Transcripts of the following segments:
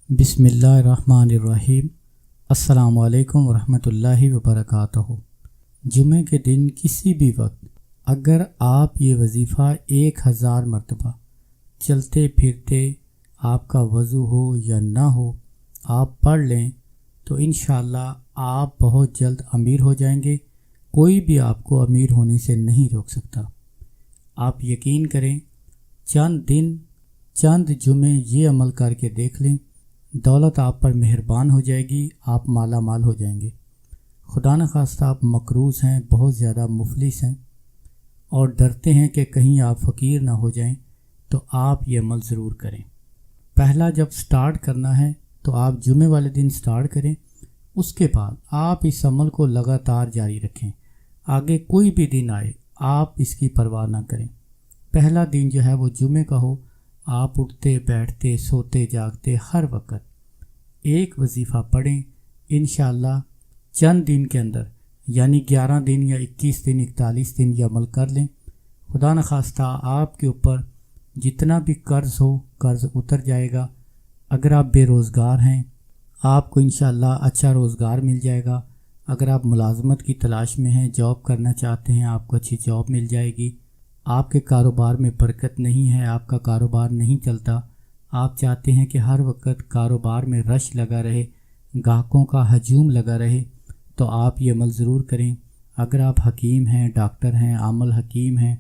بسم اللہ الرحمن الرحیم۔ السلام علیکم ورحمۃ وبرکاتہ۔ جمعہ کے دن کسی بھی وقت اگر آپ یہ وظیفہ 1000 مرتبہ چلتے پھرتے آپ کا وضو ہو یا نہ ہو آپ پڑھ لیں تو انشاءاللہ آپ بہت جلد امیر ہو جائیں گے۔ کوئی بھی آپ کو امیر ہونے سے نہیں روک سکتا۔ آپ یقین کریں، چند جمعے یہ عمل کر کے دیکھ لیں، دولت آپ پر مہربان ہو جائے گی، آپ مالا مال ہو جائیں گے۔ خدا نخواستہ آپ مقروض ہیں، بہت زیادہ مفلس ہیں اور ڈرتے ہیں کہ کہیں آپ فقیر نہ ہو جائیں، تو آپ یہ عمل ضرور کریں۔ پہلا جب سٹارٹ کرنا ہے تو آپ جمعے والے دن سٹارٹ کریں، اس کے بعد آپ اس عمل کو لگاتار جاری رکھیں۔ آگے کوئی بھی دن آئے آپ اس کی پرواہ نہ کریں۔ پہلا دن جو ہے وہ جمعے کا ہو، آپ اٹھتے بیٹھتے سوتے جاگتے ہر وقت ایک وظیفہ پڑھیں۔ انشاءاللہ چند دن کے اندر یعنی 11 دن یا 21 دن 41 دن یہ عمل کر لیں، خدا نخواستہ آپ کے اوپر جتنا بھی قرض ہو قرض اتر جائے گا۔ اگر آپ بے روزگار ہیں آپ کو انشاءاللہ اچھا روزگار مل جائے گا۔ اگر آپ ملازمت کی تلاش میں ہیں، جاب کرنا چاہتے ہیں، آپ کو اچھی جاب مل جائے گی۔ آپ کے کاروبار میں برکت نہیں ہے، آپ کا کاروبار نہیں چلتا، آپ چاہتے ہیں کہ ہر وقت کاروبار میں رش لگا رہے، گاہکوں کا ہجوم لگا رہے، تو آپ یہ عمل ضرور کریں۔ اگر آپ حکیم ہیں، ڈاکٹر ہیں، عامل حکیم ہیں،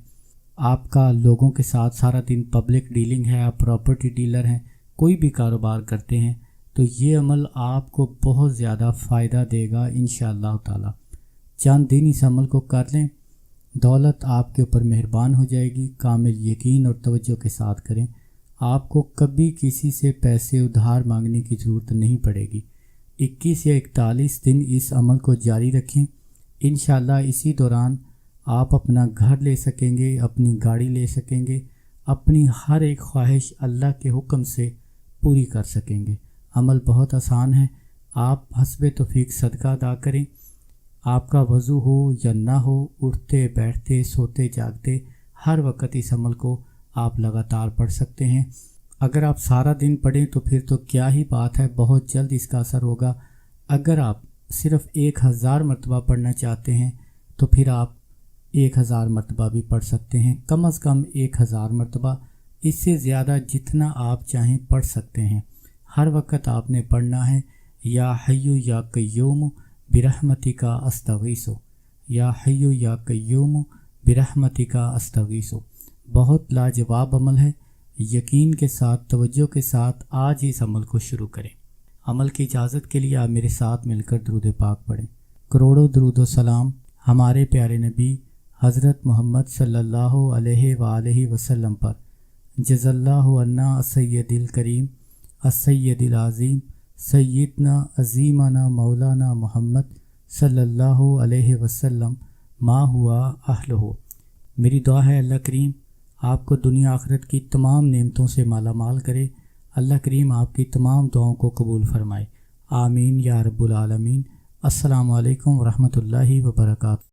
آپ کا لوگوں کے ساتھ سارا دن پبلک ڈیلنگ ہے، آپ پراپرٹی ڈیلر ہیں، کوئی بھی کاروبار کرتے ہیں، تو یہ عمل آپ کو بہت زیادہ فائدہ دے گا انشاءاللہ تعالی۔ چند دن اس عمل کو کر لیں، دولت آپ کے اوپر مہربان ہو جائے گی۔ کامل یقین اور توجہ کے ساتھ کریں، آپ کو کبھی کسی سے پیسے ادھار مانگنے کی ضرورت نہیں پڑے گی۔ 21 یا 41 دن اس عمل کو جاری رکھیں، انشاءاللہ اسی دوران آپ اپنا گھر لے سکیں گے، اپنی گاڑی لے سکیں گے، اپنی ہر ایک خواہش اللہ کے حکم سے پوری کر سکیں گے۔ عمل بہت آسان ہے، آپ حسب توفیق صدقہ ادا کریں۔ آپ کا وضو ہو یا نہ ہو، اٹھتے بیٹھتے سوتے جاگتے ہر وقت اس عمل کو آپ لگاتار پڑھ سکتے ہیں۔ اگر آپ سارا دن پڑھیں تو پھر تو کیا ہی بات ہے، بہت جلد اس کا اثر ہوگا۔ اگر آپ صرف 1000 مرتبہ پڑھنا چاہتے ہیں تو پھر آپ 1000 مرتبہ بھی پڑھ سکتے ہیں، کم از کم 1000 مرتبہ، اس سے زیادہ جتنا آپ چاہیں پڑھ سکتے ہیں۔ ہر وقت آپ نے پڑھنا ہے یا حیو یا قیوم برحمتک استغیث، یا حیو یا قیوم برحمتک استغیث۔ بہت لاجواب عمل ہے، یقین کے ساتھ توجہ کے ساتھ آج اس عمل کو شروع کریں۔ عمل کی اجازت کے لیے آپ میرے ساتھ مل کر درود پاک پڑھیں۔ کروڑوں درود و سلام ہمارے پیارے نبی حضرت محمد صلی اللہ علیہ وآلہ وسلم پر۔ جز اللہ عنا السید الکریم السید العظیم سیدنا عظیمنا مولانا محمد صلی اللہ علیہ وسلم ما ہوا اہلہ۔ میری دعا ہے اللہ کریم آپ کو دنیا آخرت کی تمام نعمتوں سے مالا مال کرے۔ اللہ کریم آپ کی تمام دعاؤں کو قبول فرمائے، آمین یا رب العالمین۔ السلام علیکم ورحمۃ اللہ وبرکاتہ۔